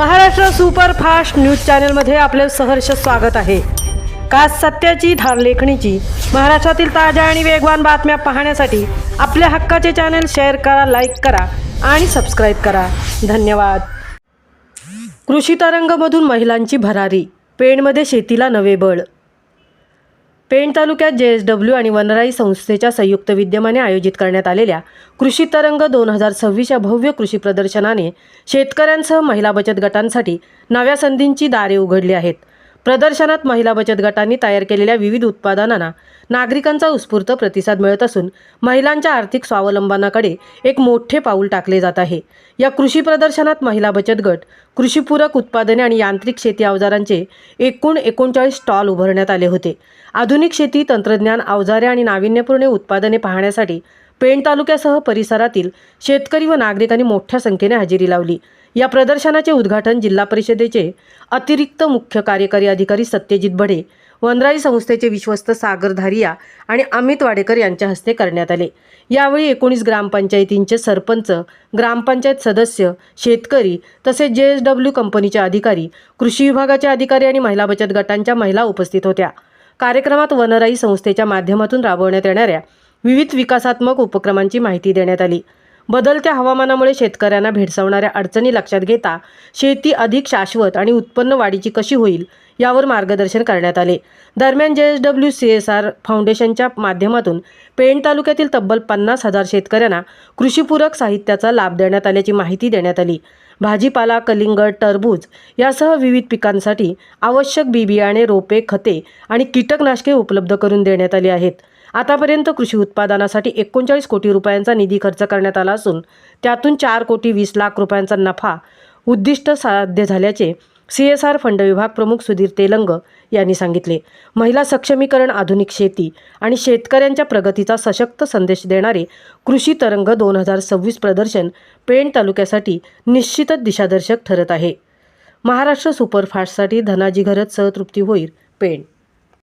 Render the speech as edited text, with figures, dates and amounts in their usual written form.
Maharashtra superfast news चॅनलमध्ये आपले सहर्ष स्वागत आहे। खास सत्याची धार लेखणीची महाराष्ट्रातील ताज्या आणि वेगवान बातम्या पाहण्यासाठी आपल्या हक्काचे चॅनल शेअर करा, लाईक करा आणि सबस्क्राइब करा। धन्यवाद। कृषी तरंगमधून महिलांची भरारी, पेणमध्ये शेतीला नवे बळ। पेण तालुक्यात JSW आणि वनराई संस्थेच्या संयुक्त विद्यमाने आयोजित करण्यात आलेल्या कृषी तरंग 2026 या भव्य कृषी प्रदर्शनाने शेतकऱ्यांसह महिला बचत गटांसाठी नव्या संधींची दारे उघडली आहेत। प्रदर्शनात महिला बचत गटांनी तयार केलेल्या विविध उत्पादनांना नागरिकांचा उत्स्फूर्त प्रतिसाद मिळत असून महिलांच्या आर्थिक स्वावलंबनाकडे एक मोठे पाऊल टाकले जात आहे। या कृषी प्रदर्शनात महिला बचत गट, कृषीपूरक उत्पादने आणि यांत्रिक शेती अवजारांचे एकूण 39 स्टॉल उभारण्यात आले होते। आधुनिक शेती तंत्रज्ञान, अवजारे आणि नाविन्यपूर्ण उत्पादने पाहण्यासाठी पेण तालुक्यासह परिसरातील शेतकरी व नागरिकांनी मोठ्या संख्येने हजेरी लावली। या प्रदर्शनाचे उद्घाटन जिल्हा परिषदेचे अतिरिक्त मुख्य कार्यकारी अधिकारी सत्यजित बढे, वनराई संस्थेचे विश्वस्त सागर धारिया आणि अमित वाडेकर यांच्या हस्ते करण्यात आले। यावेळी 19 ग्रामपंचायतींचे सरपंच, ग्रामपंचायत सदस्य, शेतकरी तसेच JSW कंपनीचे अधिकारी, कृषी विभागाचे अधिकारी आणि महिला बचत गटांच्या महिला उपस्थित होत्या। कार्यक्रमात वनराई संस्थेच्या माध्यमातून राबवण्यात येणाऱ्या विविध विकासात्मक उपक्रमांची माहिती देण्यात आली। बदलत्या हवामानामुळे शेतकऱ्यांना भेडसावणाऱ्या अडचणी लक्षात घेता शेती अधिक शाश्वत आणि उत्पन्न वाढीची कशी होईल यावर मार्गदर्शन करण्यात आले। दरम्यान JSW CSR फाउंडेशनच्या माध्यमातून पेण तालुक्यातील तब्बल 50,000 शेतकऱ्यांना कृषीपूरक साहित्याचा लाभ देण्यात आल्याची माहिती देण्यात आली। भाजीपाला, कलिंगड, टरबूज यासह विविध पिकांसाठी आवश्यक बियाणे, रोपे, खते आणि कीटकनाशके उपलब्ध करून देण्यात आली आहेत। आतापर्यंत कृषी उत्पादनासाठी 39 कोटी रुपयांचा निधी खर्च करण्यात आला असून त्यातून 4 कोटी 20 लाख रुपयांचा नफा उद्दिष्ट साध्य झाल्याचे CSR फंड विभाग प्रमुख सुधीर तेलंग यांनी सांगितले। महिला सक्षमीकरण, आधुनिक शेती आणि शेतकऱ्यांच्या प्रगतीचा सशक्त संदेश देणारे कृषी तरंग 2026 प्रदर्शन पेण तालुक्यासाठी निश्चितच दिशादर्शक ठरत आहे। महाराष्ट्र सुपरफास्टसाठी धनाजी घरत सह तृप्ती होईल, पेण।